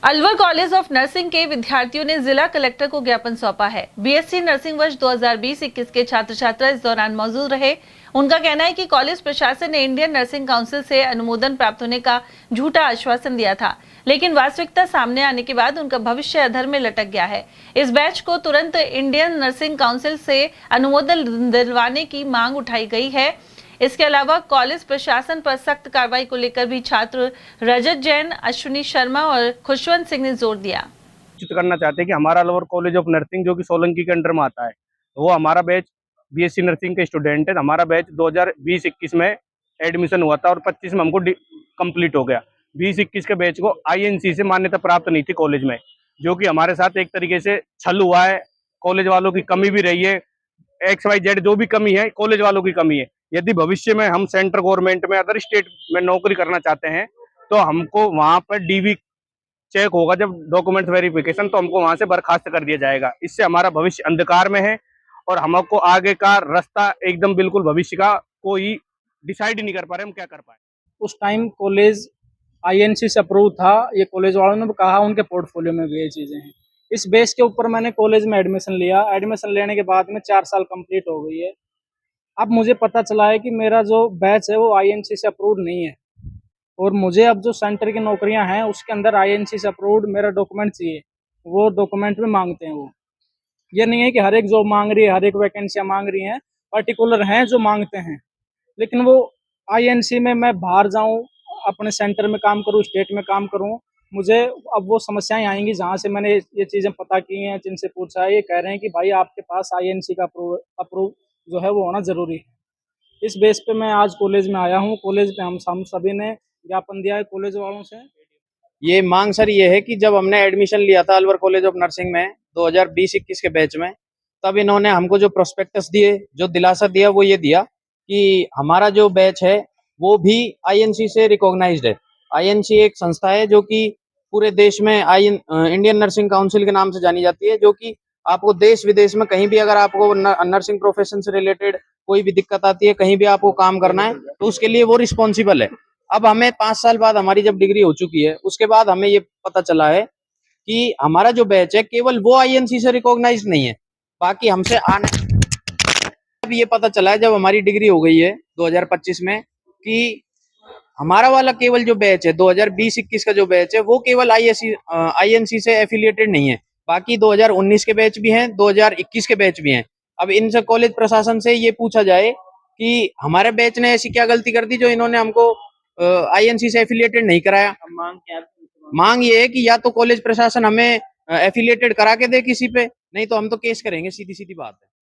Alwar college of nursing के विद्यार्थियों ने जिला कलेक्टर को ज्ञापन सौंपा है। बीएससी नर्सिंग वर्ष 2020-21 के छात्र छात्रा इस दौरान मौजूद रहे। उनका कहना है कि कॉलेज प्रशासन ने इंडियन नर्सिंग काउंसिल से अनुमोदन प्राप्त होने का झूठा आश्वासन दिया था, लेकिन वास्तविकता सामने आने के बाद उनका भविष्य अधर में लटक गया है। इस बैच को तुरंत इंडियन नर्सिंग काउंसिल से अनुमोदन दिलवाने की मांग उठाई गई है। इसके अलावा कॉलेज प्रशासन पर सख्त कार्रवाई को लेकर भी छात्र रजत जैन, अश्विनी शर्मा और खुशवंत सिंह ने जोर दिया। सूचित करना चाहते हैं कि हमारा अलवर कॉलेज ऑफ नर्सिंग जो कि सोलंकी के अंडर में आता है, वो हमारा बैच बीएससी नर्सिंग के स्टूडेंट है। हमारा बैच 2020-21 में एडमिशन हुआ था और 25 में हमको कंप्लीट हो गया। 20-21 के बैच को आईएनसी से मान्यता प्राप्त नहीं थी कॉलेज में, जो कि हमारे साथ एक तरीके से छल हुआ है। कॉलेज वालों की कमी भी रही है, XYZ जो भी कमी है कॉलेज वालों की कमी है। यदि भविष्य में हम सेंट्रल गवर्नमेंट में अदर स्टेट में नौकरी करना चाहते हैं तो हमको वहां पर डीवी चेक होगा, जब डॉक्यूमेंट वेरिफिकेशन, तो हमको वहां से बर्खास्त कर दिया जाएगा। इससे हमारा भविष्य अंधकार में है और हमको आगे का रास्ता एकदम बिल्कुल भविष्य का कोई डिसाइड नहीं कर पा रहे हम क्या कर पाए। उस टाइम कॉलेज आईएनसी से अप्रूव था, ये कॉलेज वालों ने कहा उनके पोर्टफोलियो में भी ये चीजें हैं। इस बेस के ऊपर मैंने कॉलेज में एडमिशन लिया। एडमिशन लेने के बाद में 4 साल कंप्लीट हो गई है। अब मुझे पता चला है कि मेरा जो बैच है वो आईएनसी से अप्रूव्ड नहीं है, और मुझे अब जो सेंटर की नौकरियां हैं उसके अंदर आईएनसी से अप्रूव्ड मेरा डॉक्यूमेंट चाहिए। वो डॉक्यूमेंट में मांगते हैं। वो ये नहीं है कि हर एक जॉब मांग रही है, हर एक वैकेंसियां मांग रही हैं, पर्टिकुलर हैं जो मांगते हैं। लेकिन वो आईएनसी में मैं बाहर जाऊं, अपने सेंटर में काम करूं, स्टेट में काम करूं, मुझे अब वो समस्याएं आएंगी। जहां से मैंने ये चीजें पता की हैं, जिनसे पूछा है, ये कह रहे हैं कि भाई आपके पास आईएनसी का अप्रूव जो है वो होना जरूरी है। इस बेस पे मैं आज कॉलेज में आया हूँ। कॉलेज पे हम सभी ने ज्ञापन दिया है कॉलेज वालों से। ये मांग सर ये है कि जब हमने एडमिशन लिया था अलवर कॉलेज ऑफ नर्सिंग में 2020-21 के बैच में, तब इन्होंने हमको जो प्रोस्पेक्टस दिए, जो दिलासा दिया, वो ये दिया कि हमारा जो बैच है वो भी आईएनसी से रिकॉग्नाइज्ड है। आईएनसी एक संस्था है जो कि पूरे देश में इंडियन नर्सिंग काउंसिल के नाम से जानी जाती है, जो कि आपको देश विदेश में कहीं भी अगर आपको नर्सिंग प्रोफेशन से रिलेटेड कोई भी दिक्कत आती है, कहीं भी आपको काम करना है, तो उसके लिए वो रिस्पॉन्सिबल है। अब हमें 5 साल बाद हमारी जब डिग्री हो चुकी है, उसके बाद हमें ये पता चला है कि हमारा जो बैच है केवल वो आईएनसी से रिकॉग्नाइज नहीं है, बाकी हमसे आने अब ये पता चला है जब हमारी डिग्री हो गई है 2025 में कि हमारा वाला केवल जो बैच है 2020-21 का जो बैच है वो केवल आईएनसी से एफिलिएटेड नहीं है, बाकी 2019 के बैच भी हैं, 2021 के बैच भी हैं। अब इनसे कॉलेज प्रशासन से ये पूछा जाए कि हमारे बैच ने ऐसी क्या गलती कर दी जो इन्होंने हमको आईएनसी से एफिलिएटेड नहीं कराया। मांग ये है कि या तो कॉलेज प्रशासन हमें एफिलिएटेड करा के दे किसी पे, नहीं तो हम तो केस करेंगे, सीधी सीधी बात है।